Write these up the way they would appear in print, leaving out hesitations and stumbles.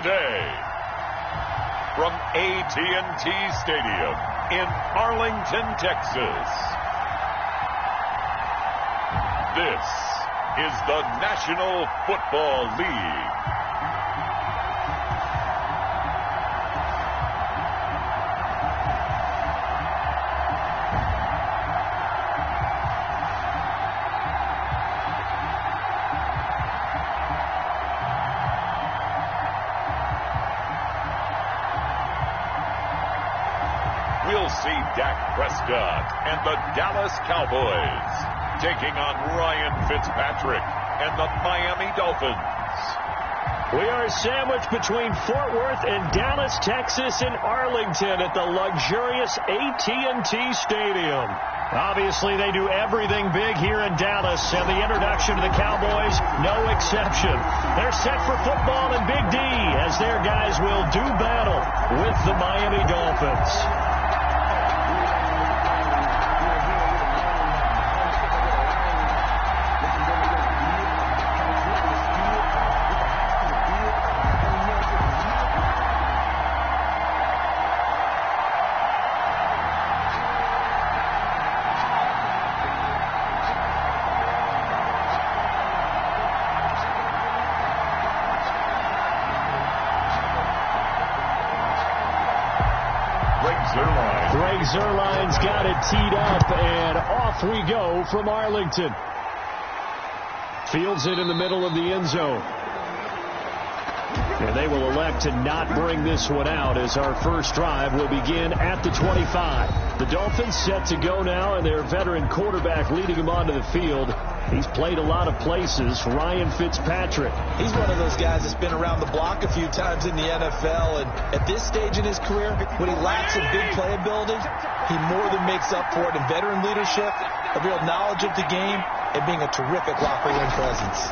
today. From AT&T Stadium in Arlington, Texas. This is the National Football League. We'll see Dak Prescott and the Dallas Cowboys taking on Ryan Fitzpatrick and the Miami Dolphins. We are sandwiched between Fort Worth and Dallas, Texas, and Arlington at the luxurious AT&T Stadium. Obviously, they do everything big here in Dallas, and the introduction to the Cowboys, no exception. They're set for football in Big D as their guys will do battle with the Miami Dolphins. Greg Zuerlein's got it teed up, and off we go from Arlington. Fields it in the middle of the end zone. And they will elect to not bring this one out as our first drive will begin at the 25. The Dolphins set to go now, and their veteran quarterback leading them onto the field. He's played a lot of places, Ryan Fitzpatrick. He's one of those guys that's been around the block a few times in the NFL, and at this stage in his career, when he lacks in big playability, he more than makes up for it in veteran leadership, a real knowledge of the game, and being a terrific locker room presence.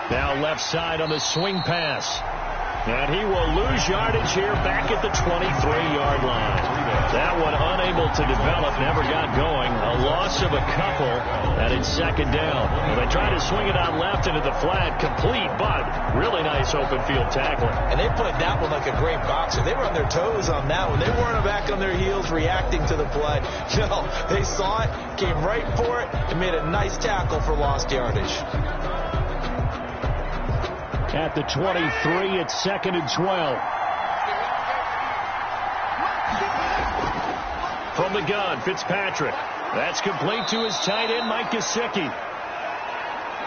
Now left side on the swing pass. And he will lose yardage here back at the 23-yard line. That one unable to develop, never got going. A loss of a couple, and it's second down. Well, they try to swing it out left into the flat, complete, but really nice open field tackling. And they played that one like a great boxer. They were on their toes on that one. They weren't back on their heels reacting to the play. No, they saw it, came right for it, and made a nice tackle for lost yardage. At the 23, it's second and 12. From the gun, Fitzpatrick. That's complete to his tight end, Mike Gesicki.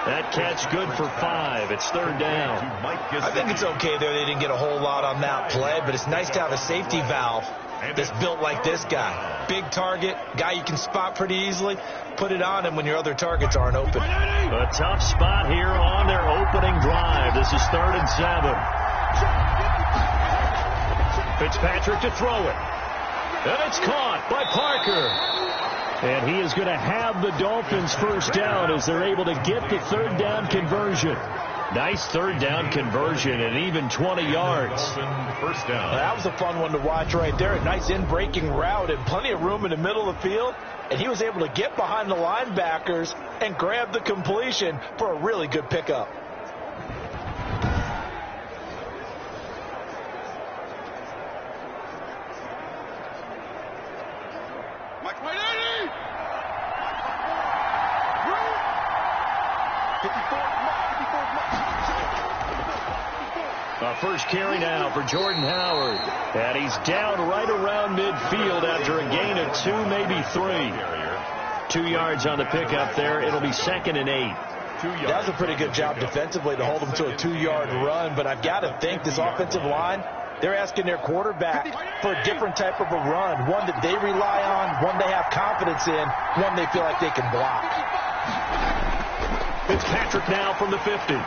That catch good for 5. It's third down. I think it's okay there. They didn't get a whole lot on that play, but it's nice to have a safety valve that's built like this guy. Big target, guy you can spot pretty easily. Put it on him when your other targets aren't open. A tough spot here on their opening drive. This is 3rd and 7. Fitzpatrick to throw it. And it's caught by Parker. And he is going to have the Dolphins first down as they're able to get the third down conversion. Nice third down conversion and even 20 yards. First down. That was a fun one to watch right there. A nice in-breaking route and plenty of room in the middle of the field. And he was able to get behind the linebackers and grab the completion for a really good pickup. First carry now for Jordan Howard. And he's down right around midfield after a gain of 2, maybe 3. 2 yards on the pickup there. It'll be second and 8. That was a pretty good job defensively to hold him to a 2-yard run. But I've got to think this offensive line, they're asking their quarterback for a different type of a run. One that they rely on, one they have confidence in, one they feel like they can block. Fitzpatrick now from the 50.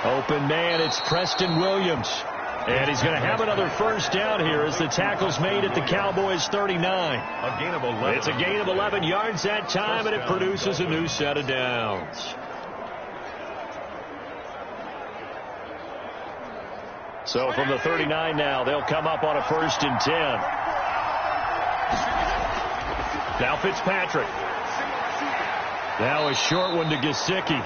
Open man, it's Preston Williams. And he's going to have another first down here as the tackle's made at the Cowboys 39. A gain of 11. It's a gain of 11 yards that time, and it produces a new set of downs. So from the 39 now, they'll come up on a 1st and 10. Now Fitzpatrick. Now a short one to Gesicki.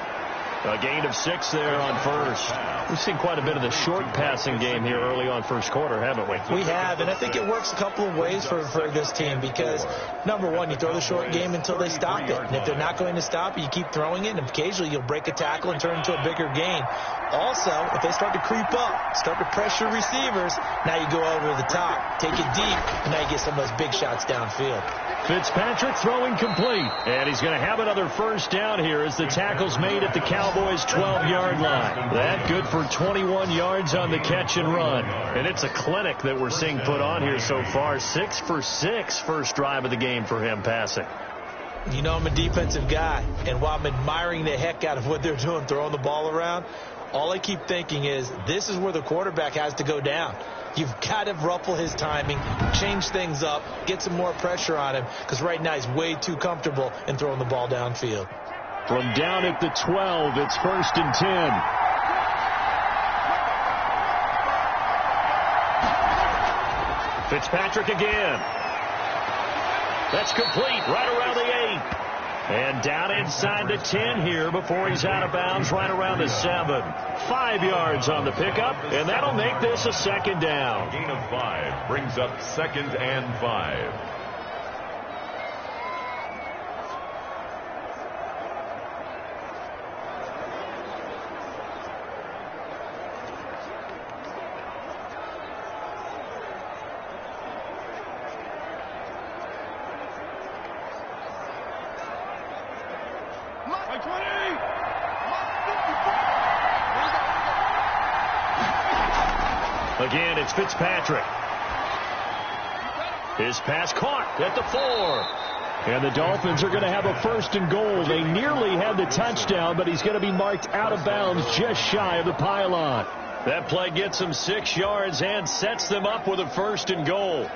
A gain of 6 there on first. We've seen quite a bit of the short passing game here early on first quarter, haven't we? We have, and I think it works a couple of ways for this team because, number one, you throw the short game until they stop it. And if they're not going to stop it, you keep throwing it, and occasionally you'll break a tackle and turn into a bigger gain. Also, if they start to creep up, start to pressure receivers, now you go over the top, take it deep, and now you get some of those big shots downfield. Fitzpatrick throwing complete, and he's going to have another first down here as the tackle's made at the Cowboys' 12-yard line. That good for 21 yards on the catch and run. And it's a clinic that we're seeing put on here so far. 6 for 6 first drive of the game for him passing. You know I'm a defensive guy, and while I'm admiring the heck out of what they're doing, throwing the ball around, all I keep thinking is this is where the quarterback has to go down. You've got to ruffle his timing, change things up, get some more pressure on him, because right now he's way too comfortable in throwing the ball downfield. From down at the 12, it's 1st and 10. Fitzpatrick again. That's complete right around the 8. And down inside the 10 here before he's out of bounds right around the 7. 5 yards on the pickup, and that'll make this a second down. Gain of 5 brings up 2nd and 5. Again, it's Fitzpatrick. His pass caught at the 4. And the Dolphins are going to have a 1st and goal. They nearly had the touchdown, but he's going to be marked out of bounds just shy of the pylon. That play gets him 6 yards and sets them up with a 1st and goal.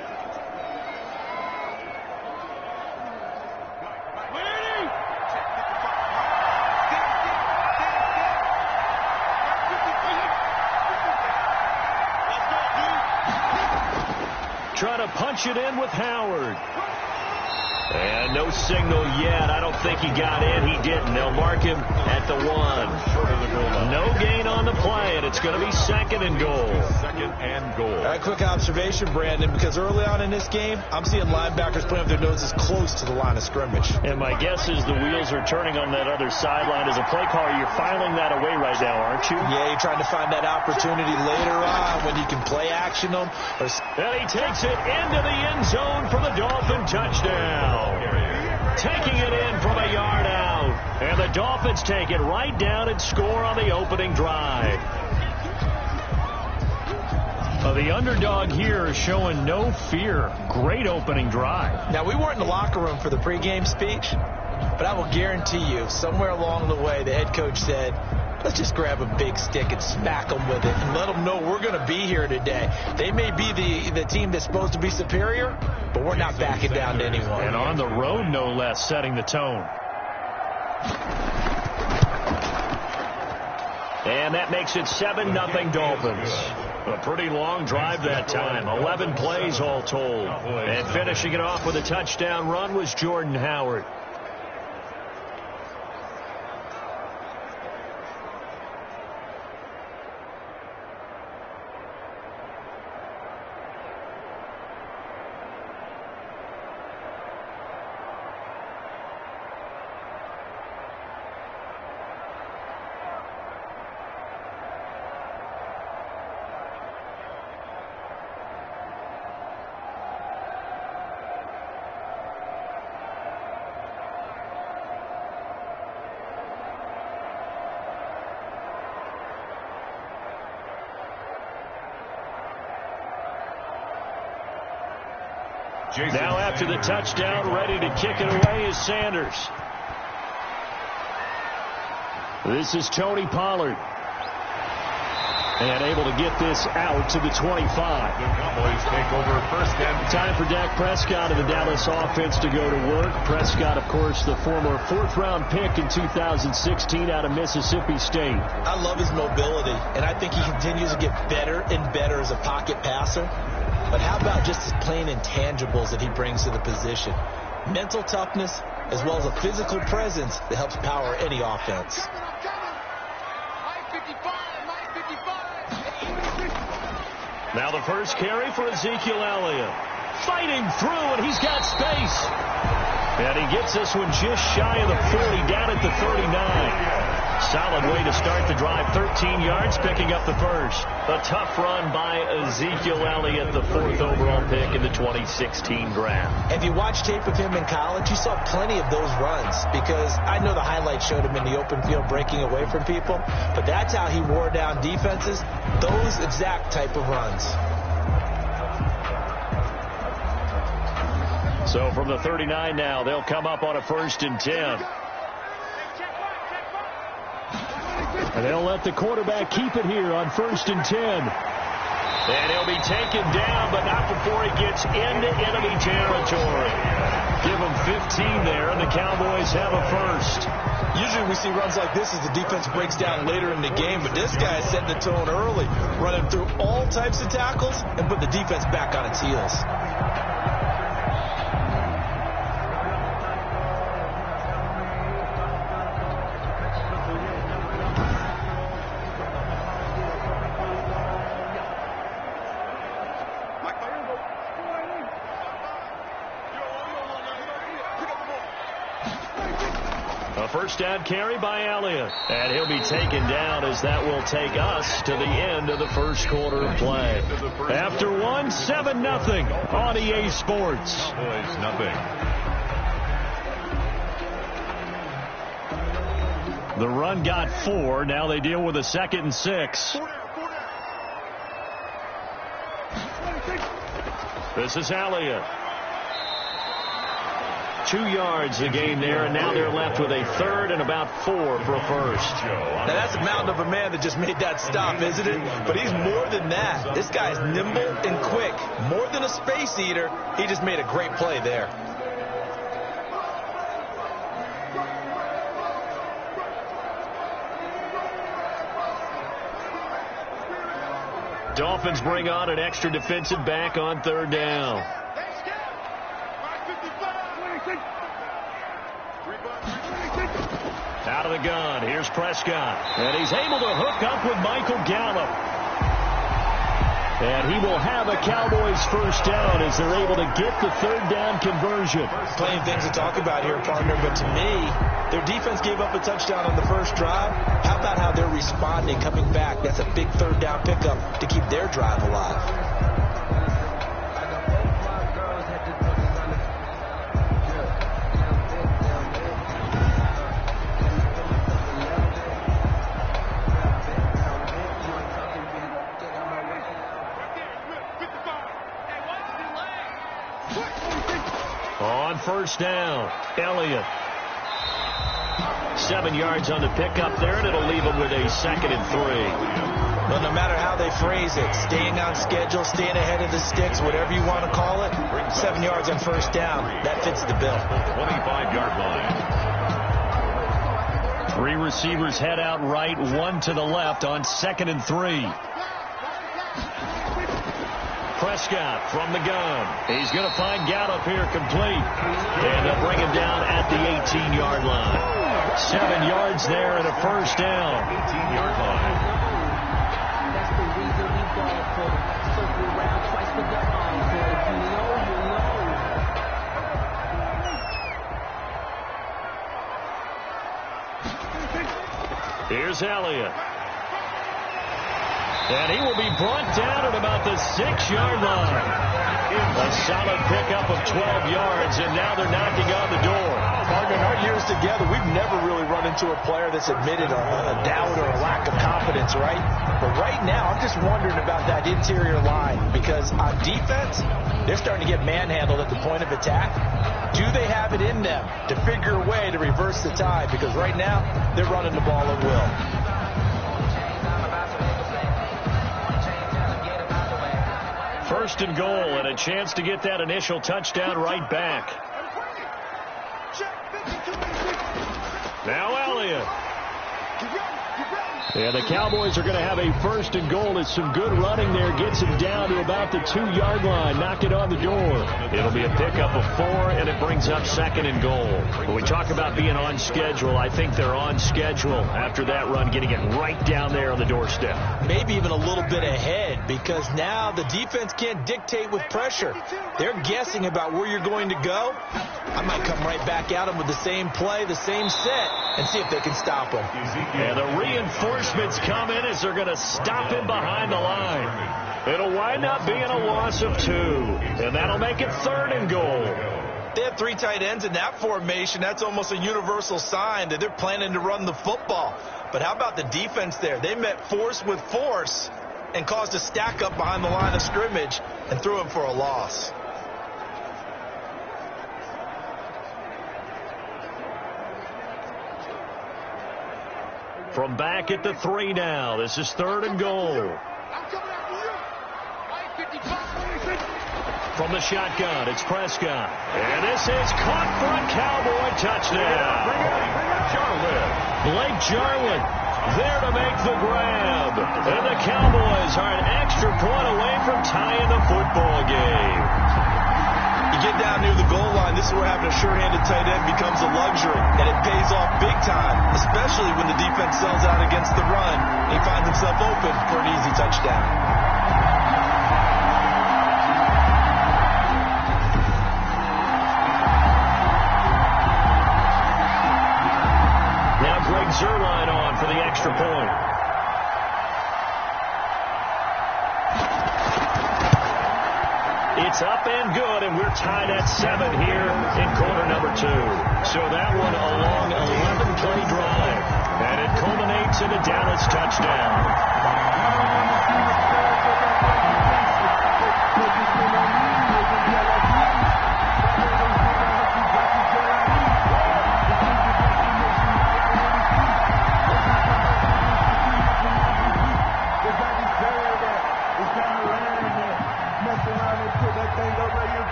Trying to punch it in with Howard. And no signal yet. I don't think he got in. He didn't. They'll mark him at the 1. No gain on the play, and it's going to be 2nd and goal. 2nd and goal. All right, quick observation, Brandon, because early on in this game, I'm seeing linebackers putting up their noses close to the line of scrimmage. And my guess is the wheels are turning on that other sideline. As a play caller, you're filing that away right now, aren't you? Yeah, you're trying to find that opportunity later on when you can play action them. And he takes it into the end zone for the Dolphin touchdown. Taking it in from a yard out. And the Dolphins take it right down and score on the opening drive. The underdog here is showing no fear. Great opening drive. Now, we weren't in the locker room for the pregame speech, but I will guarantee you somewhere along the way the head coach said, let's just grab a big stick and smack them with it and let them know we're going to be here today. They may be the team that's supposed to be superior, but we're not backing down to anyone. And on the road, no less, setting the tone. And that makes it 7-0 Dolphins. A pretty long drive that time. 11 plays all told. And finishing it off with a touchdown run was Jordan Howard. Now after the touchdown, ready to kick it away is Sanders. This is Tony Pollard. And able to get this out to the 25. The Cowboys take over 1st and time for Dak Prescott and the Dallas offense to go to work. Prescott, of course, the former 4th-round pick in 2016 out of Mississippi State. I love his mobility, and I think he continues to get better and better as a pocket passer. But how about just his plain intangibles that he brings to the position? Mental toughness, as well as a physical presence that helps power any offense. Now the first carry for Ezekiel Elliott. Fighting through, and he's got space. And he gets this one just shy of the 40, down at the 39. Solid way to start the drive. 13 yards, picking up the first. A tough run by Ezekiel Elliott, the 4th overall pick in the 2016 draft. If you watched tape of him in college, you saw plenty of those runs, because I know the highlights showed him in the open field breaking away from people, but that's how he wore down defenses, those exact type of runs. So from the 39 now, they'll come up on a 1st and 10. And they'll let the quarterback keep it here on 1st and 10. And he'll be taken down, but not before he gets into enemy territory. Give him 15 there, and the Cowboys have a first. Usually we see runs like this as the defense breaks down later in the game, but this guy is setting the tone early, running through all types of tackles and put the defense back on its heels. First down carry by Elliott. And he'll be taken down, as that will take us to the end of the first quarter of play. After one, 7-0 on EA Sports. Cowboys, nothing. The run got 4. Now they deal with a 2nd and 6. This is Elliott. 2 yards the gain there, and now they're left with a 3rd and about 4 for a first. Now that's a mountain of a man that just made that stop, isn't it? But he's more than that. This guy's nimble and quick. More than a space eater, he just made a great play there. Dolphins bring on an extra defensive back on 3rd down. Out of the gun, here's Prescott. And he's able to hook up with Michael Gallup. And he will have a Cowboys first down as they're able to get the 3rd down conversion. Plenty of things to talk about here, partner, but to me, their defense gave up a touchdown on the first drive. How about how they're responding, coming back? That's a big 3rd down pickup to keep their drive alive. On first down, Elliott. 7 yards on the pickup there, and it'll leave him with a 2nd and 3. Well, no matter how they phrase it, staying on schedule, staying ahead of the sticks, whatever you want to call it, 7 yards on first down, that fits the bill. 25-yard line. 3 receivers head out right, 1 to the left on 2nd and 3. Prescott from the gun. He's going to find Gallup here complete. And they'll bring him down at the 18-yard line. 7 yards there and a first down. 18-yard line. That's the reason we ball for circle around twice with the arm. So if you know, you know. Here's Elliott. And he will be brought down at about the 6-yard line. A solid pickup of 12 yards, and now they're knocking on the door. Partner, in our years together, we've never really run into a player that's admitted a doubt or a lack of confidence, right? But right now, I'm just wondering about that interior line, because on defense, they're starting to get manhandled at the point of attack. Do they have it in them to figure a way to reverse the tide? Because right now, they're running the ball at will. First and goal, and a chance to get that initial touchdown right back. Now Elliott. And the Cowboys are going to have a 1st and goal. It's some good running there. Gets him down to about the 2-yard line. Knock it on the door. It'll be a pickup of 4, and it brings up 2nd and goal. When we talk about being on schedule, I think they're on schedule after that run, getting it right down there on the doorstep. Maybe even a little bit ahead, because now the defense can't dictate with pressure. They're guessing about where you're going to go. I might come right back at them with the same play, the same set, and see if they can stop them. And the reinforcements come in as they're going to stop him behind the line. It'll wind up being a loss of 2, and that'll make it 3rd and goal. They have 3 tight ends in that formation. That's almost a universal sign that they're planning to run the football. But how about the defense there? They met force with force and caused a stack up behind the line of scrimmage and threw him for a loss. From back at the 3 now. This is 3rd and goal. From the shotgun, it's Prescott. And this is caught for a Cowboy touchdown. Blake Jarwin there to make the grab. And the Cowboys are an extra point away from tying the football game. You get down near the goal line, this is where having a sure-handed tight end becomes a luxury, and it pays off big time, especially when the defense sells out against the run, and he finds himself open for an easy touchdown. Now Greg Zuerlein on for the extra point. It's up and good, and we're tied at 7 here in quarter number 2. So that one a long 11-play drive, and it culminates in a Dallas touchdown.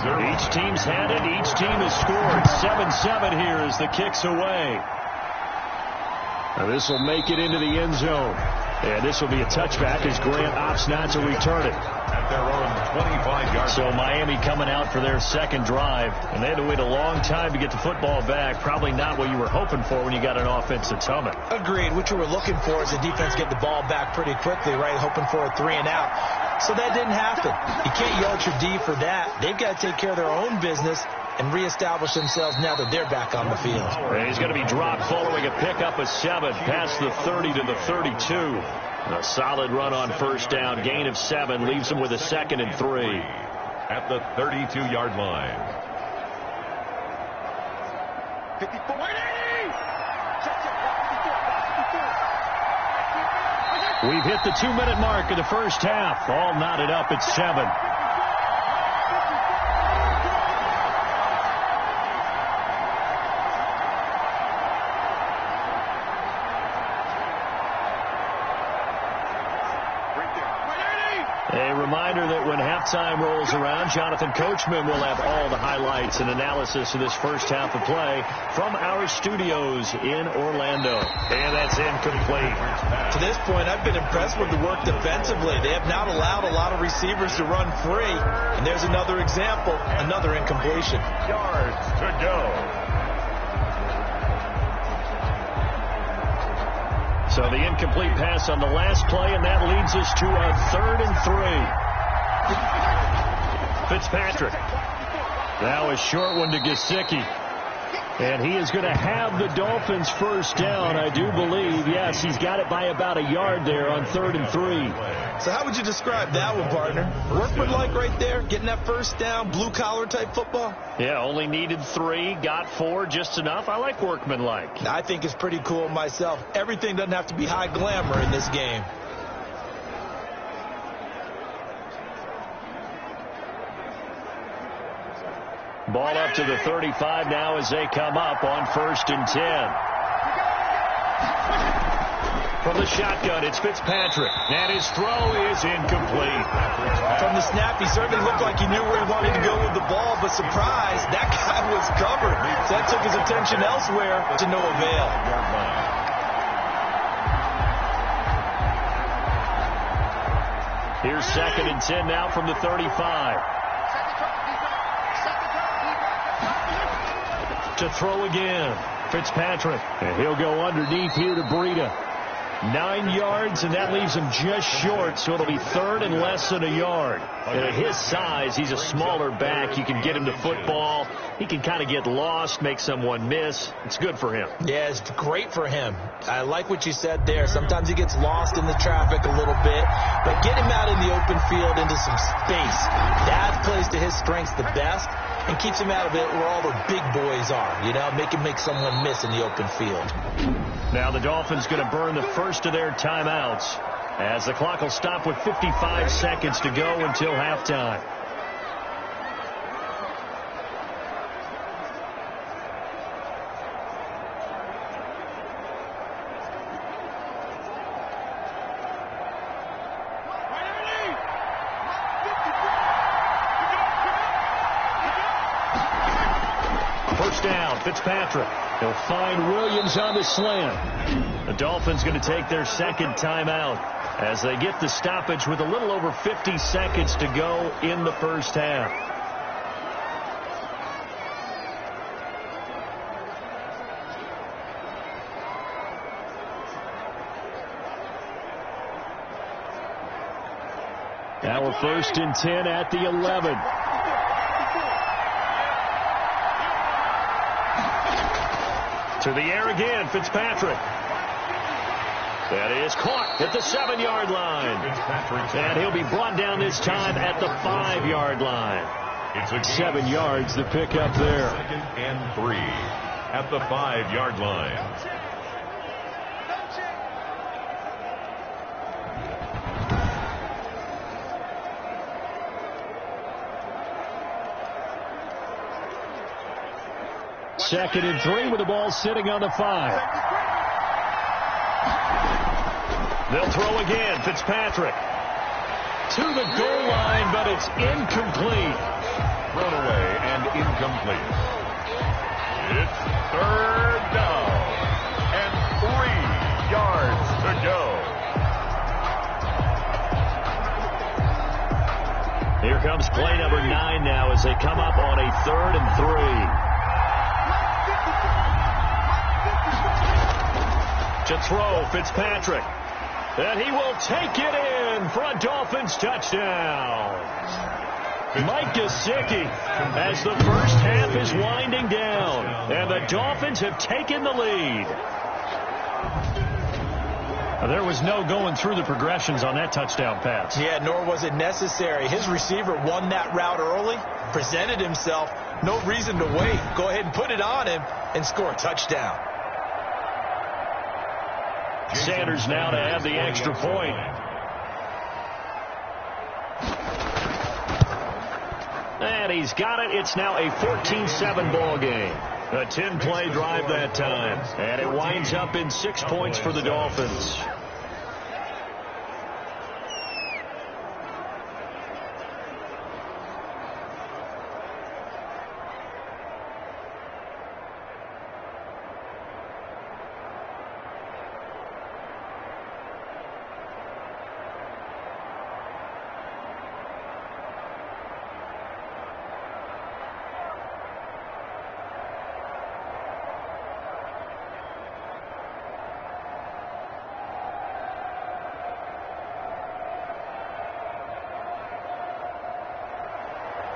Each team's had it. Each team has scored. 7-7 here as the kick's away. Now this will make it into the end zone. And this will be a touchback as Grant opts not to return it. At their own 25-yard. So Miami coming out for their 2nd drive. And they had to wait a long time to get the football back. Probably not what you were hoping for when you got an offense that's humming. Agreed. What you were looking for is the defense get the ball back pretty quickly, right? Hoping for a 3 and out. So that didn't happen. You can't yell at your D for that. They've got to take care of their own business and reestablish themselves now that they're back on the field. And he's going to be dropped following a pickup of 7 past the 30 to the 32. A solid run on 1st down. Gain of 7 leaves him with a 2nd and 3. At the 32-yard line. 54. We've hit the 2-minute mark of the 1st half. All knotted up at 7. A reminder that when halftime rolls around, Jonathan Coachman will have all the highlights and analysis of this 1st half of play from our studios in Orlando. And that's incomplete. To this point, I've been impressed with the work defensively. They have not allowed a lot of receivers to run free. And there's another example, another incompletion. Yards to go. So the incomplete pass on the last play, and that leads us to a 3rd and 3. Fitzpatrick. Now a short one to Gesicki. And he is going to have the Dolphins 1st down, I do believe. Yes, he's got it by about a yard there on 3rd and 3. So how would you describe that one, partner? Workmanlike right there, getting that 1st down, blue-collar type football? Yeah, only needed 3, got 4, just enough. I like workmanlike. I think it's pretty cool myself. Everything doesn't have to be high glamour in this game. Ball up to the 35 now as they come up on 1st and 10. From the shotgun, it's Fitzpatrick. And his throw is incomplete. From the snap, he certainly looked like he knew where he wanted to go with the ball, but surprise, that guy was covered. So that took his attention elsewhere to no avail. Here's 2nd and 10 now from the 35. To throw again, Fitzpatrick. And he'll go underneath here to Breida. 9 yards, and that leaves him just short, so it'll be 3rd and less than a yard. And at his size, he's a smaller back. You can get him to football. He can kind of get lost, make someone miss. It's good for him. Yeah, it's great for him. I like what you said there. Sometimes he gets lost in the traffic a little bit, but get him out in the open field into some space. That plays to his strengths the best and keeps him out of it where all the big boys are. You know, make him make someone miss in the open field. Now the Dolphins going to burn the first of their timeouts as the clock will stop with 55 seconds to go until halftime. First down, Fitzpatrick. He'll find Williams on the slant. The Dolphins going to take their second timeout as they get the stoppage with a little over 50 seconds to go in the first half. Now we're 1st and 10 at the 11. To the air again, Fitzpatrick. That is caught at the 7-yard line. And he'll be brought down this time at the 5-yard line. It's 7 yards to pick up there. 2nd and 3 at the 5-yard line. Second and 3 with the ball sitting on the 5. They'll throw again. Fitzpatrick to the goal line, but it's incomplete. Thrown away and incomplete. It's 3rd down and 3 yards to go. Here comes play number 9 now as they come up on a 3rd and 3. To throw, Fitzpatrick. And he will take it in for a Dolphins touchdown. Mike Gesicki as the first half is winding down. And the Dolphins have taken the lead. There was no going through the progressions on that touchdown pass. Yeah, nor was it necessary. His receiver won that route early, presented himself. No reason to wait. Go ahead and put it on him and score a touchdown. Sanders now to have the extra point. And he's got it. It's now a 14-7 ball game. A 10-play drive that time. And it winds up in 6 points for the Dolphins.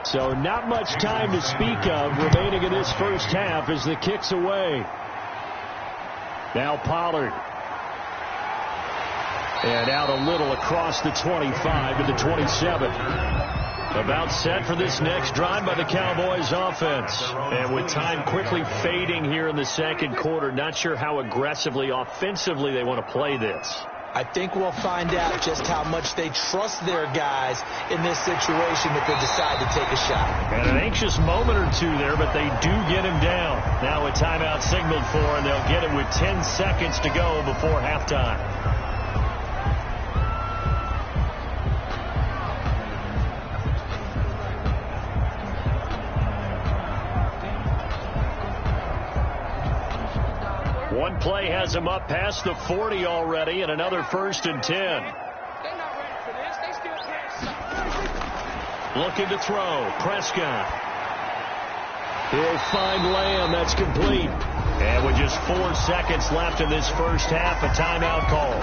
So not much time to speak of remaining in this first half as the kick's away. Now Pollard. And out a little across the 25 to the 27. About set for this next drive by the Cowboys offense. And with time quickly fading here in the second quarter, not sure how aggressively, offensively they want to play this. I think we'll find out just how much they trust their guys in this situation if they decide to take a shot. And an anxious moment or two there, but they do get him down. Now a timeout signaled for, and they'll get it with 10 seconds to go before halftime. play has him up past the 40 already, and another 1st and 10. Looking to throw. Prescott. He'll find Lamb. That's complete. And with just 4 seconds left in this first half, a timeout call.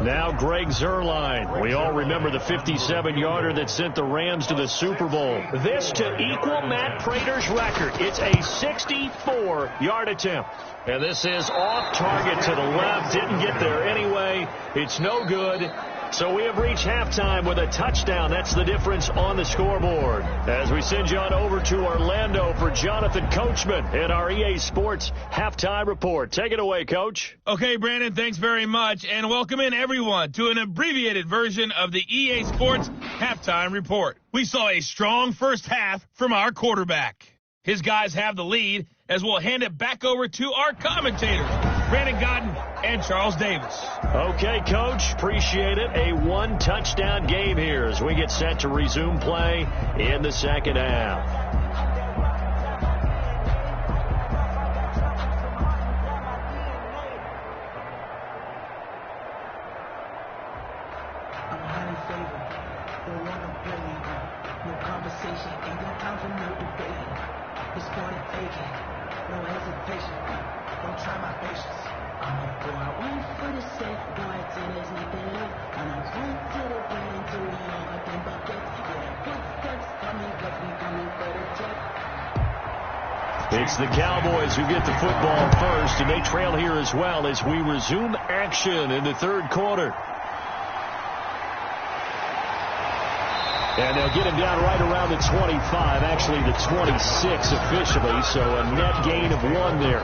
Now Greg Zuerlein. We all remember the 57-yarder that sent the Rams to the Super Bowl. This to equal Matt Prater's record. It's a 64-yard attempt. And this is off target to the left. Didn't get there anyway. It's no good. So we have reached halftime with a touchdown. That's the difference on the scoreboard. As we send you on over to Orlando for Jonathan Coachman in our EA Sports Halftime Report. Take it away, Coach. Okay, Brandon, thanks very much. And welcome in, everyone, to an abbreviated version of the EA Sports Halftime Report. We saw a strong first half from our quarterback. His guys have the lead as we'll hand it back over to our commentators, Brandon Godden and Charles Davis. Okay, Coach. Appreciate it. A 1-touchdown game here as we get set to resume play in the second half. It's the Cowboys who get the football first, and they trail here as well as we resume action in the third quarter. And they'll get him down right around the 25, actually the 26 officially, so a net gain of 1 there.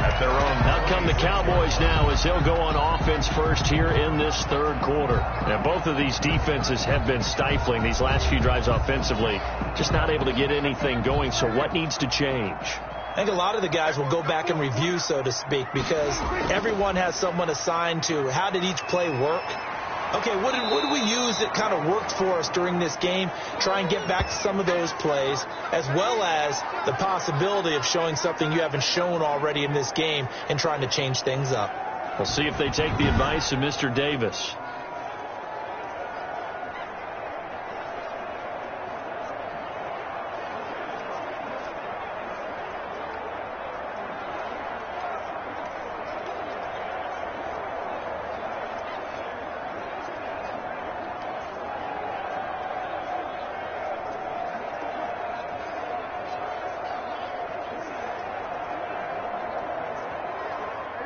At their own. Out come the Cowboys now as they'll go on offense first here in this third quarter. Now, both of these defenses have been stifling these last few drives offensively. Just not able to get anything going, so what needs to change? I think a lot of the guys will go back and review, so to speak, because everyone has someone assigned to how did each play work. Okay, what did we use that kind of worked for us during this game? Try and get back to some of those plays, as well as the possibility of showing something you haven't shown already in this game and trying to change things up. We'll see if they take the advice of Mr. Davis.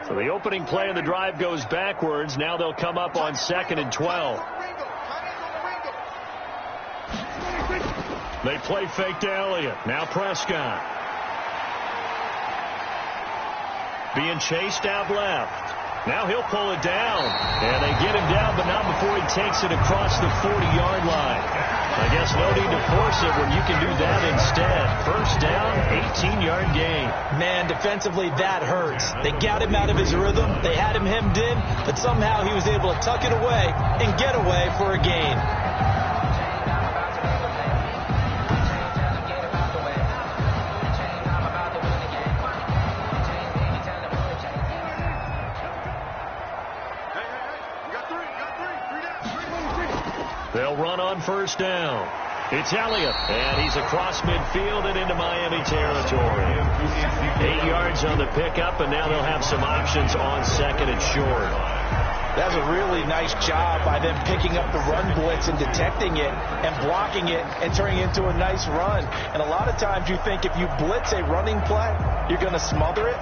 So the opening play of the drive goes backwards. Now they'll come up on 2nd and 12. They play fake to Elliott. Now Prescott. Being chased out left. Now he'll pull it down. And they get him down, but not before he takes it across the 40-yard line. I guess no need to force it when you can do that instead. First down, 18-yard gain. Man, defensively, that hurts. They got him out of his rhythm. They had him hemmed in, but somehow he was able to tuck it away and get away for a gain. They'll run on first down. It's Elliott, and he's across midfield and into Miami territory. 8 yards on the pickup, and now they'll have some options on 2nd and short. That was a really nice job by them picking up the run blitz and detecting it and blocking it and turning it into a nice run. And a lot of times you think if you blitz a running play, you're going to smother it.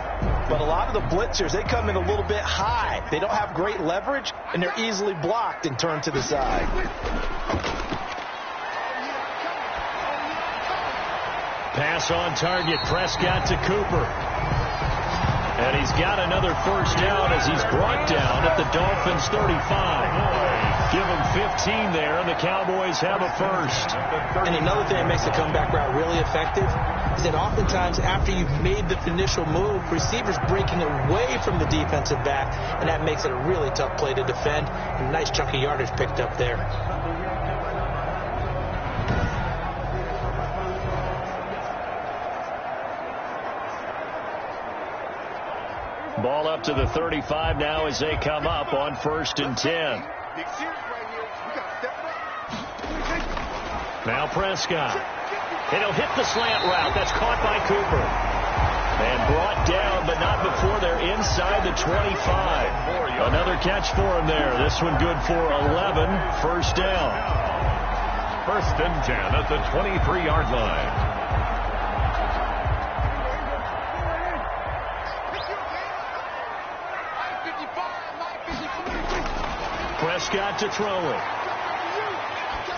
But a lot of the blitzers, they come in a little bit high. They don't have great leverage, and they're easily blocked and turned to the side. Pass on target, Prescott to Cooper. And he's got another first down as he's brought down at the Dolphins' 35. Give them 15 there, and the Cowboys have a first. And another thing that makes the comeback route really effective is that oftentimes after you've made the initial move, receivers breaking away from the defensive back, and that makes it a really tough play to defend. And a nice chunk of yardage picked up there. Ball up to the 35 now as they come up on 1st and 10. Now Prescott. And he'll hit the slant route. That's caught by Cooper. And brought down, but not before they're inside the 25. Another catch for him there. This one good for 11. First down. 1st and 10 at the 23-yard line. Prescott to throw it.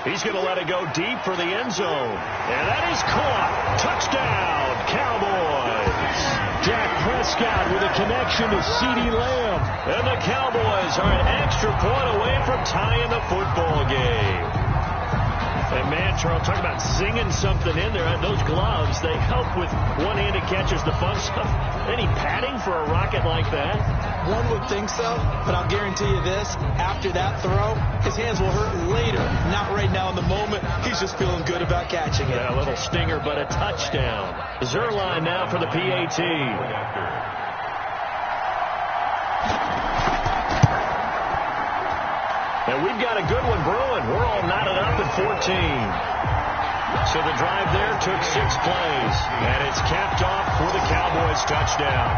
He's going to let it go deep for the end zone. And that is caught. Touchdown, Cowboys. Dak Prescott with a connection to CeeDee Lamb. And the Cowboys are an extra point away from tying the football game. And man, Charles, talking about singing something in there. Those gloves, they help with one-handed catches, the fun stuff. Any padding for a rocket like that? One would think so, but I'll guarantee you this. After that throw, his hands will hurt later. Not right now in the moment. He's just feeling good about catching it. Yeah, a little stinger, but a touchdown. Zerline now for the PAT. And we've got a good one brewing. We're all knotted up at 14. So the drive there took 6 plays. And it's capped off for the Cowboys touchdown.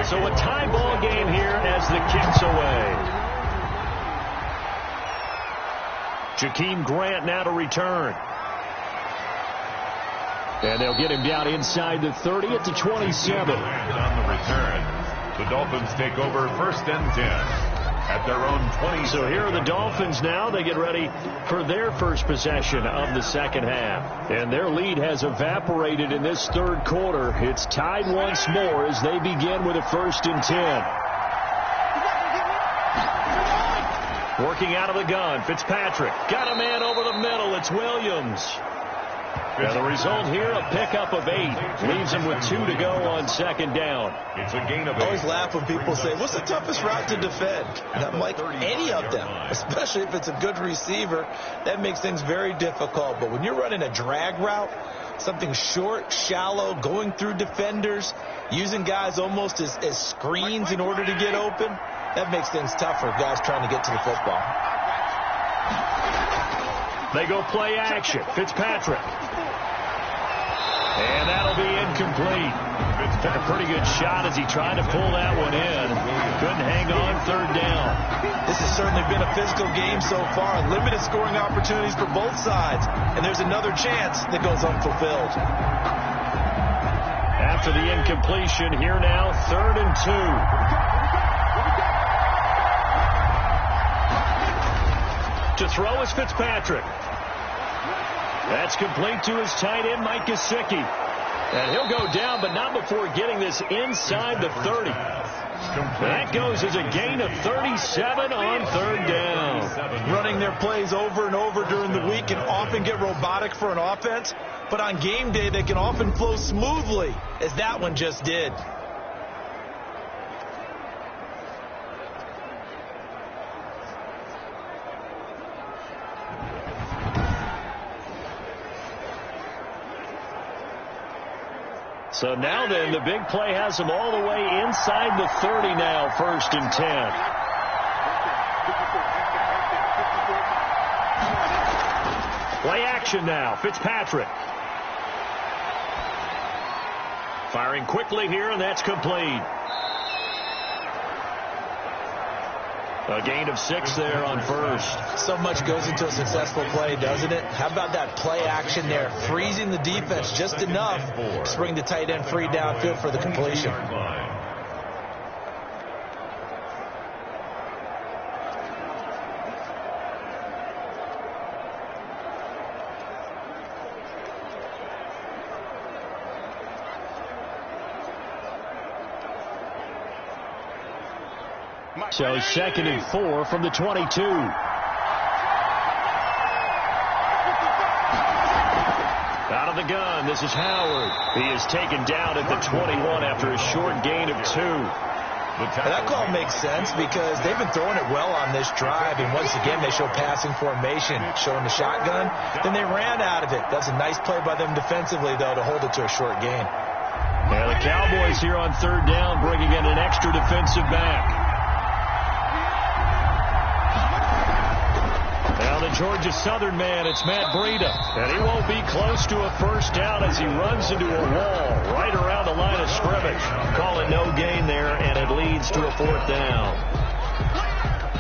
So a tie ball game here as the kick's away. Jakeem Grant now to return. And they'll get him down inside the 30 at the 27. On the return, the Dolphins take over 1st and 10. At their own 20. So here are the Dolphins now. They get ready for their first possession of the second half. And their lead has evaporated in this third quarter. It's tied once more as they begin with a 1st and 10. Working out of the gun, Fitzpatrick. Got a man over the middle. It's Williams. And the result here, a pickup of 8. Leaves him with 2 to go on 2nd down. It's a gain of 8. I always laugh when people say, what's the toughest route to defend? And I'm like, any of them, especially if it's a good receiver. That makes things very difficult. But when you're running a drag route, something short, shallow, going through defenders, using guys almost as screens in order to get open, that makes things tougher, guys trying to get to the football. They go play action. Fitzpatrick. And that'll be incomplete. Took a pretty good shot as he tried to pull that one in. Couldn't hang on 3rd down. This has certainly been a physical game so far. Limited scoring opportunities for both sides. And there's another chance that goes unfulfilled. After the incompletion, here now, 3rd and 2. To throw is Fitzpatrick. That's complete to his tight end, Mike Gesicki. And he'll go down, but not before getting this inside the 30. That goes as a gain of 37 on 3rd down. Running their plays over and over during the week can often get robotic for an offense, but on game day they can often flow smoothly, as that one just did. So now then, the big play has them all the way inside the 30 now, 1st and 10. Play action now, Fitzpatrick. Firing quickly here, and that's complete. A gain of 6 there on first. So much goes into a successful play, doesn't it? How about that play action there? Freezing the defense just enough to bring the tight end free downfield for the completion. So 2nd and 4 from the 22. Out of the gun, this is Howard. He is taken down at the 21 after a short gain of 2. That call makes sense because they've been throwing it well on this drive, and once again they show passing formation, showing the shotgun. Then they ran out of it. That's a nice play by them defensively, though, to hold it to a short gain. Yeah, the Cowboys here on 3rd down bringing in an extra defensive back. Now the Georgia Southern man, it's Matt Breida. And he won't be close to a first down as he runs into a wall right around the line of scrimmage. Call it no gain there, and it leads to a 4th down.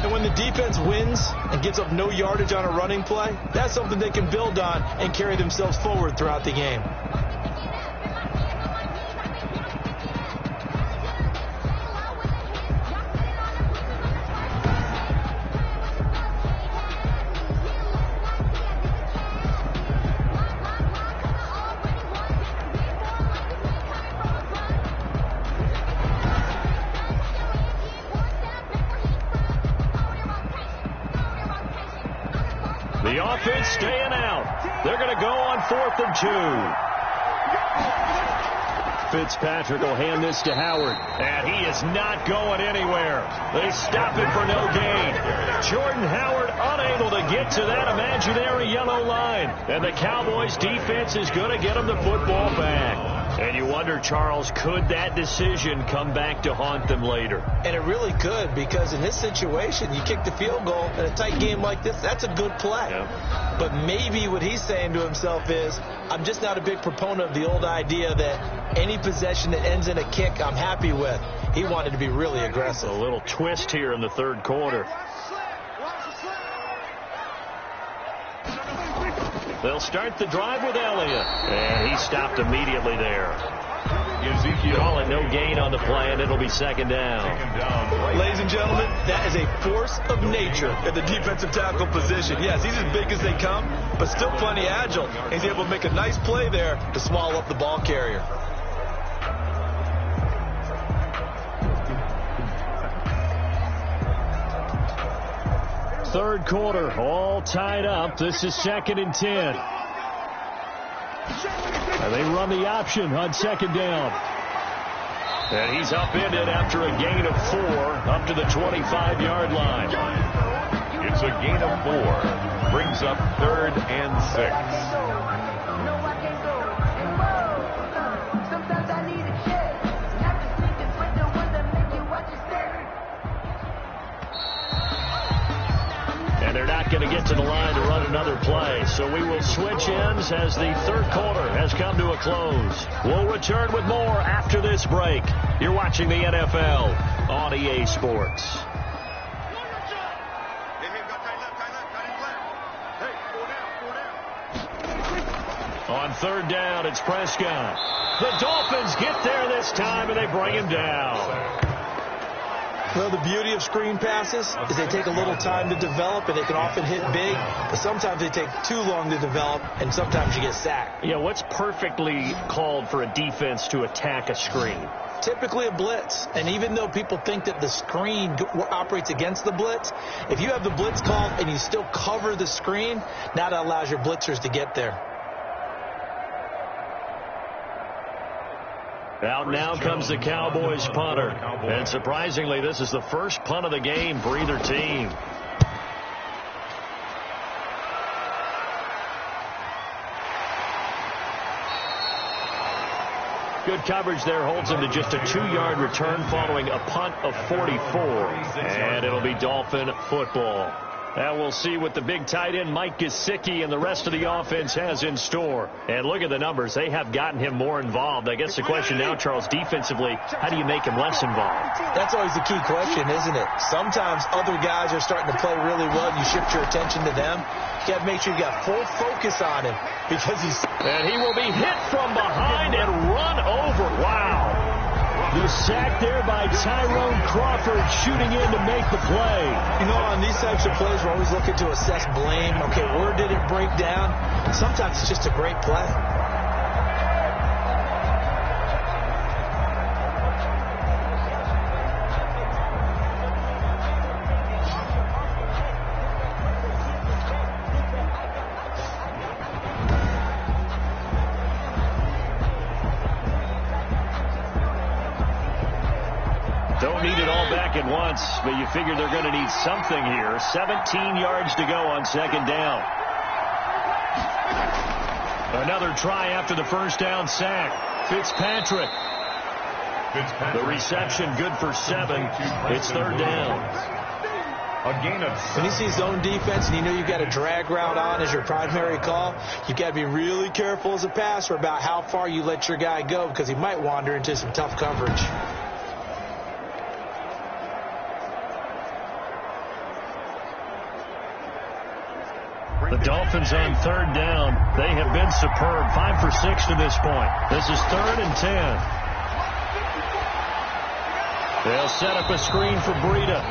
And when the defense wins and gives up no yardage on a running play, that's something they can build on and carry themselves forward throughout the game. The offense staying out. They're going to go on 4th and 2. Fitzpatrick will hand this to Howard. And he is not going anywhere. They stop it for no gain. Jordan Howard unable to get to that imaginary yellow line. And the Cowboys defense is going to get him the football back. And you wonder, Charles, could that decision come back to haunt them later? And it really could, because in this situation, you kick the field goal in a tight game like this, that's a good play. Yeah. But maybe what he's saying to himself is, I'm just not a big proponent of the old idea that any possession that ends in a kick I'm happy with. He wanted to be really aggressive. A little twist here in the 3rd quarter. They'll start the drive with Elliott. And he stopped immediately there. Call it no gain on the play, and it'll be 2nd down. Ladies and gentlemen, that is a force of nature at the defensive tackle position. Yes, he's as big as they come, but still plenty agile. He's able to make a nice play there to swallow up the ball carrier. Third quarter, all tied up. This is 2nd and 10. And they run the option on 2nd down. And he's upended after a gain of 4 up to the 25-yard line. It's a gain of 4. Brings up 3rd and 6. They're not going to get to the line to run another play, so we will switch ends as the 3rd quarter has come to a close. We'll return with more after this break. You're watching the NFL on EA Sports. On 3rd down, it's Prescott. The Dolphins get there this time, and they bring him down. Well, the beauty of screen passes is they take a little time to develop, and they can often hit big, but sometimes they take too long to develop, and sometimes you get sacked. Yeah, what's perfectly called for a defense to attack a screen? Typically a blitz, and even though people think that the screen operates against the blitz, if you have the blitz called and you still cover the screen, now that allows your blitzers to get there. Out now comes the Cowboys punter. And surprisingly, this is the first punt of the game for either team. Good coverage there holds him to just a 2-yard return following a punt of 44. And it'll be Dolphin football. And we'll see what the big tight end Mike Gesicki and the rest of the offense has in store. And look at the numbers. They have gotten him more involved. I guess the question now, Charles, defensively, how do you make him less involved? That's always the key question, isn't it? Sometimes other guys are starting to play really well, and you shift your attention to them. You got to make sure you got full focus on him because he's... And he will be hit from behind and run over. Wow. The sack there by Tyrone Crawford shooting in to make the play. You know, on these types of plays, we're always looking to assess blame. Okay, where did it break down? Sometimes it's just a great play. Don't need it all back at once, but you figure they're going to need something here. 17 yards to go on second down. Another try after the first down sack. Fitzpatrick. The reception good for 7. It's third down. A gain of 6. When you see zone defense and you know you've got a drag route on as your primary call, you've got to be really careful as a passer about how far you let your guy go because he might wander into some tough coverage. The Dolphins on third down. They have been superb. 5 for 6 to this point. This is 3rd and 10. They'll set up a screen for Breida.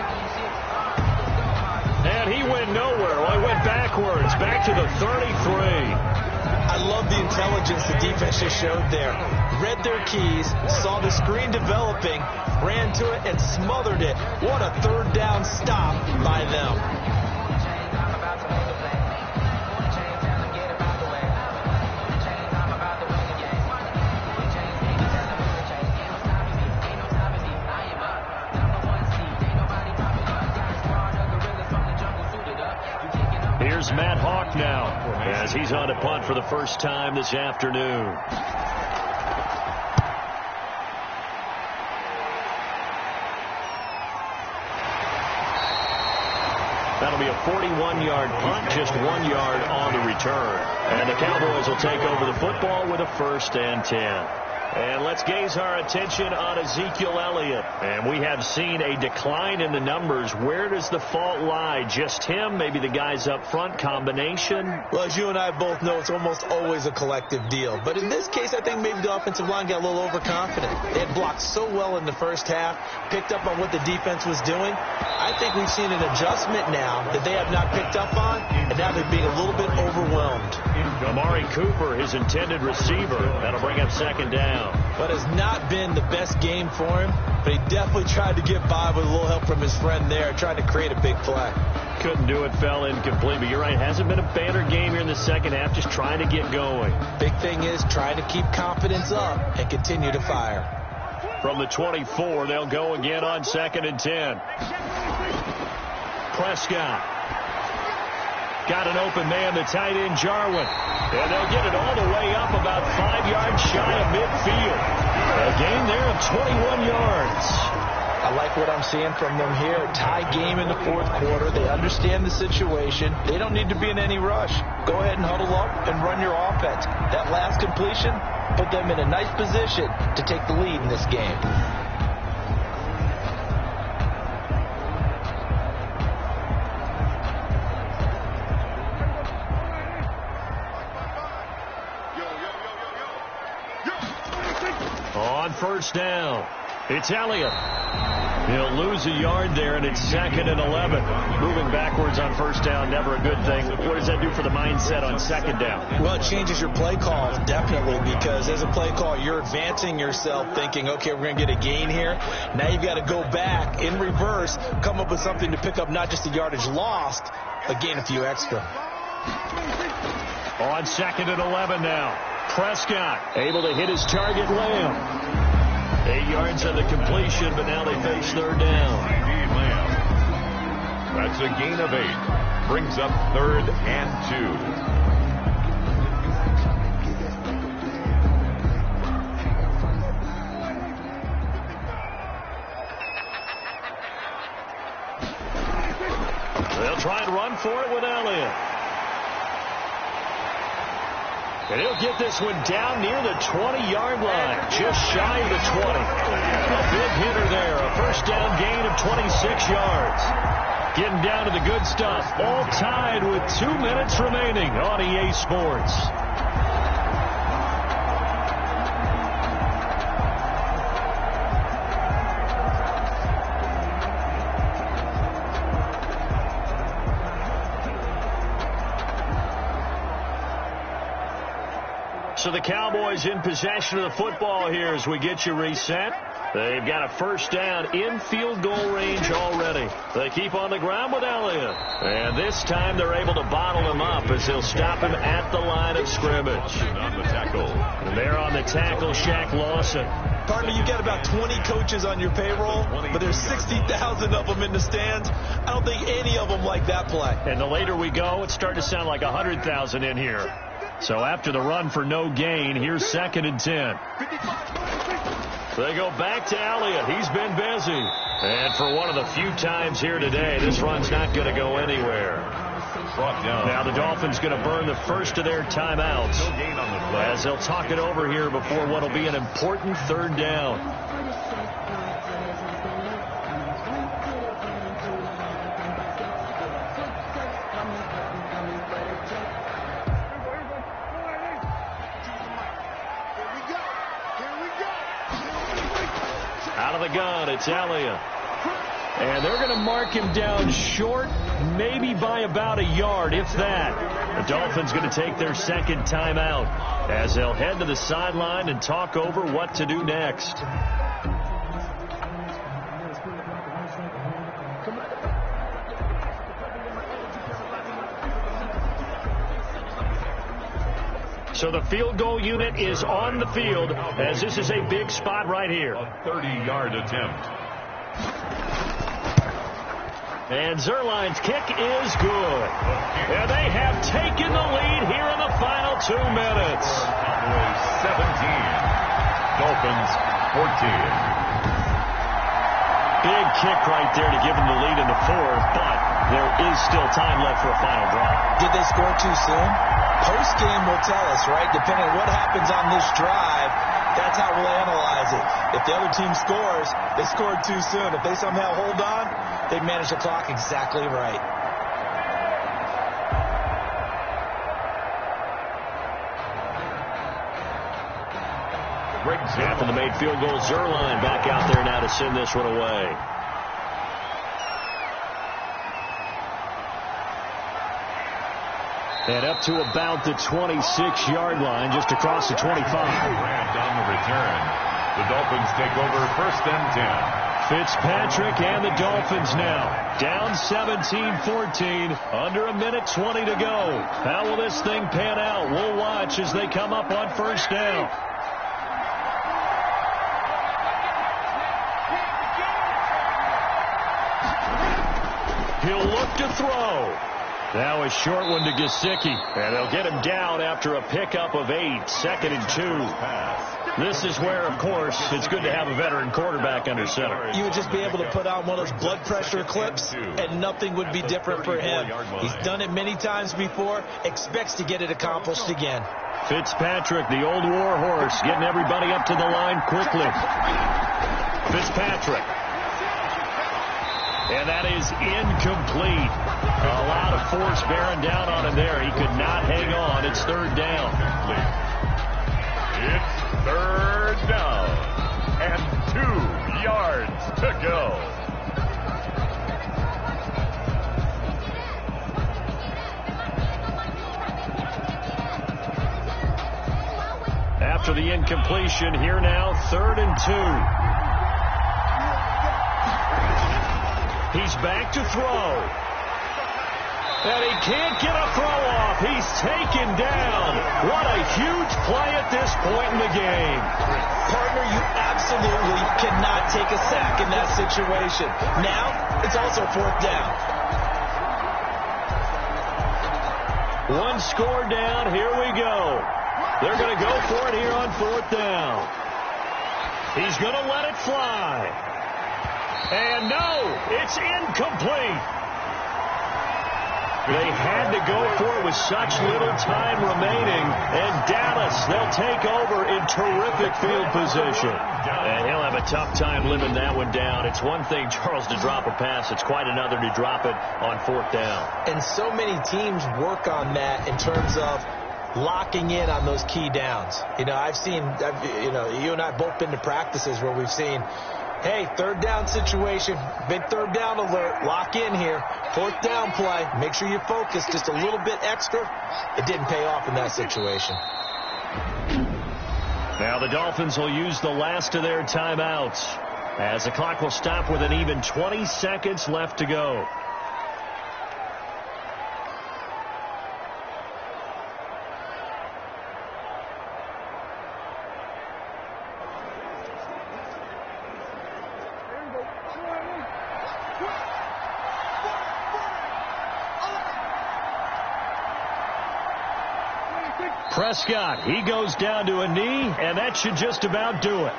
And he went nowhere. Well, he went backwards. Back to the 33. I love the intelligence the defense just showed there. Read their keys, saw the screen developing, ran to it, and smothered it. What a third down stop by them. Here's Matt Hawk now as he's on a punt for the first time this afternoon. That'll be a 41-yard punt, just 1 yard on the return. And the Cowboys will take over the football with a 1st and 10. And let's gaze our attention on Ezekiel Elliott. And we have seen a decline in the numbers. Where does the fault lie? Just him? Maybe the guys up front? Combination? Well, as you and I both know, it's almost always a collective deal. But in this case, I think maybe the offensive line got a little overconfident. They had blocked so well in the first half, picked up on what the defense was doing. I think we've seen an adjustment now that they have not picked up on, and now they're being a little bit overwhelmed. Amari Cooper, his intended receiver. That'll bring up second down. But has not been the best game for him, but he definitely tried to get by with a little help from his friend there, trying to create a big play. Couldn't do it, fell incomplete. But you're right, hasn't been a banner game here in the second half, just trying to get going. Big thing is trying to keep confidence up and continue to fire. From the 24, they'll go again on 2nd and 10. Prescott. Got an open man, the tight end, Jarwin. And they'll get it all the way up about 5 yards shy of midfield. A gain there of 21 yards. I like what I'm seeing from them here. A tie game in the 4th quarter. They understand the situation. They don't need to be in any rush. Go ahead and huddle up and run your offense. That last completion put them in a nice position to take the lead in this game. On first down, it's Elliott. He'll lose a yard there, and it's 2nd and 11. Moving backwards on first down, never a good thing. What does that do for the mindset on second down? Well, it changes your play call, definitely, because as a play call, you're advancing yourself thinking, okay, we're going to get a gain here. Now you've got to go back in reverse, come up with something to pick up not just the yardage lost, but gain a few extra. On 2nd and 11 now. Prescott able to hit his target, Lamb. 8 yards on the completion, but now they face third down. That's a gain of 8. Brings up 3rd and 2. They'll try and run for it with Elliott. And he'll get this one down near the 20-yard line, just shy of the 20. A big hitter there, a first down gain of 26 yards. Getting down to the good stuff, all tied with 2 minutes remaining on EA Sports. So the Cowboys in possession of the football here as we get you reset. They've got a first down in field goal range already. They keep on the ground with Elliott. And this time they're able to bottle him up as they'll stop him at the line of scrimmage. On the tackle. And there on the tackle, Shaq Lawson. Partner, you got about 20 coaches on your payroll, but there's 60,000 of them in the stands. I don't think any of them like that play. And the later we go, it's starting to sound like 100,000 in here. So after the run for no gain, here's 2nd and 10. They go back to Elliott. He's been busy. And for one of the few times here today, this run's not going to go anywhere. Now the Dolphins going to burn the first of their timeouts as they'll talk it over here before what will be an important 3rd down. Out of the gun, it's Elliott. And they're going to mark him down short, maybe by about a yard, if that. The Dolphins going to take their 2nd timeout as they'll head to the sideline and talk over what to do next. So the field goal unit is on the field as this is a big spot right here. A 30-yard attempt. And Zerline's kick is good. And they have taken the lead here in the final 2 minutes. Cowboys 17. Dolphins 14. Big kick right there to give them the lead in the 4th, but there is still time left for a final drive. Did they score too soon? Post-game will tell us, right? Depending on what happens on this drive, that's how we'll analyze it. If the other team scores, they scored too soon. If they somehow hold on, they manage the clock exactly right. After the made field goal, Zerline back out there now to send this one away. And up to about the 26-yard line, just across the 25. Grabbed on the return. The Dolphins take over 1st and 10. Fitzpatrick and the Dolphins now down 17-14, under a minute 20 to go. How will this thing pan out? We'll watch as they come up on 1st down. He'll look to throw. Now a short one to Gesicki. And they'll get him down after a pickup of 8. 2nd and 2. This is where, of course, it's good to have a veteran quarterback under center. You would just be able to put on one of those blood pressure clips, and nothing would be different for him. He's done it many times before, expects to get it accomplished again. Fitzpatrick, the old war horse, getting everybody up to the line quickly. Fitzpatrick. And that is incomplete. A lot of force bearing down on him there. He could not hang on. It's 3rd down. It's 3rd down. And 2 yards to go. After the incompletion, here now, 3rd and 2. He's back to throw. And he can't get a throw off. He's taken down. What a huge play at this point in the game. Partner, you absolutely cannot take a sack in that situation. Now, it's also 4th down. 1 score down. Here we go. They're going to go for it here on 4th down. He's going to let it fly. And no, it's incomplete. They had to go for it with such little time remaining. And Dallas, they'll take over in terrific field position. And he'll have a tough time living that one down. It's one thing, Charles, to drop a pass. It's quite another to drop it on 4th down. And so many teams work on that in terms of locking in on those key downs. You know, you and I both been to practices where we've seen, hey, 3rd down situation, big 3rd down alert, lock in here. 4th down play, make sure you focus just a little bit extra. It didn't pay off in that situation. Now the Dolphins will use the last of their timeouts as the clock will stop with an even 20 seconds left to go. Prescott, he goes down to a knee, and that should just about do it.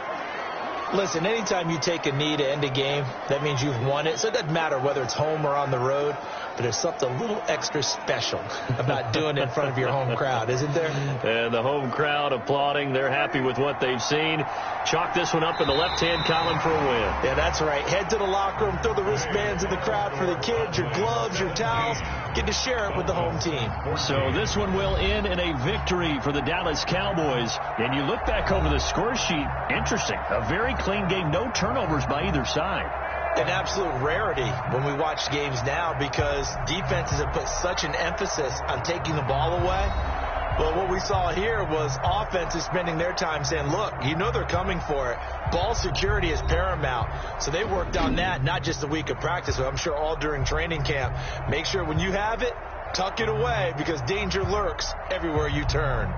Listen, anytime you take a knee to end a game, that means you've won it. So it doesn't matter whether it's home or on the road, but there's something a little extra special about doing it in front of your home crowd, isn't there? And the home crowd applauding. They're happy with what they've seen. Chalk this one up in the left-hand column for a win. Yeah, that's right. Head to the locker room, throw the wristbands in the crowd for the kids, your gloves, your towels. Get to share it with the home team. So this one will end in a victory for the Dallas Cowboys. And you look back over the score sheet, interesting. A very clean game, no turnovers by either side. An absolute rarity when we watch games now because defenses have put such an emphasis on taking the ball away. But what we saw here was offenses spending their time saying, look, you know they're coming for it. Ball security is paramount. So they worked on that, not just the week of practice, but I'm sure all during training camp. Make sure when you have it, tuck it away because danger lurks everywhere you turn.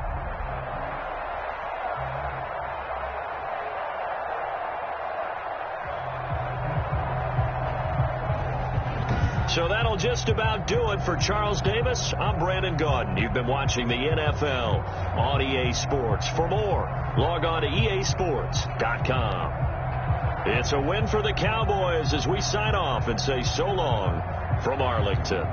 So that'll just about do it for Charles Davis. I'm Brandon Gaudin. You've been watching the NFL on EA Sports. For more, log on to easports.com. It's a win for the Cowboys as we sign off and say so long from Arlington.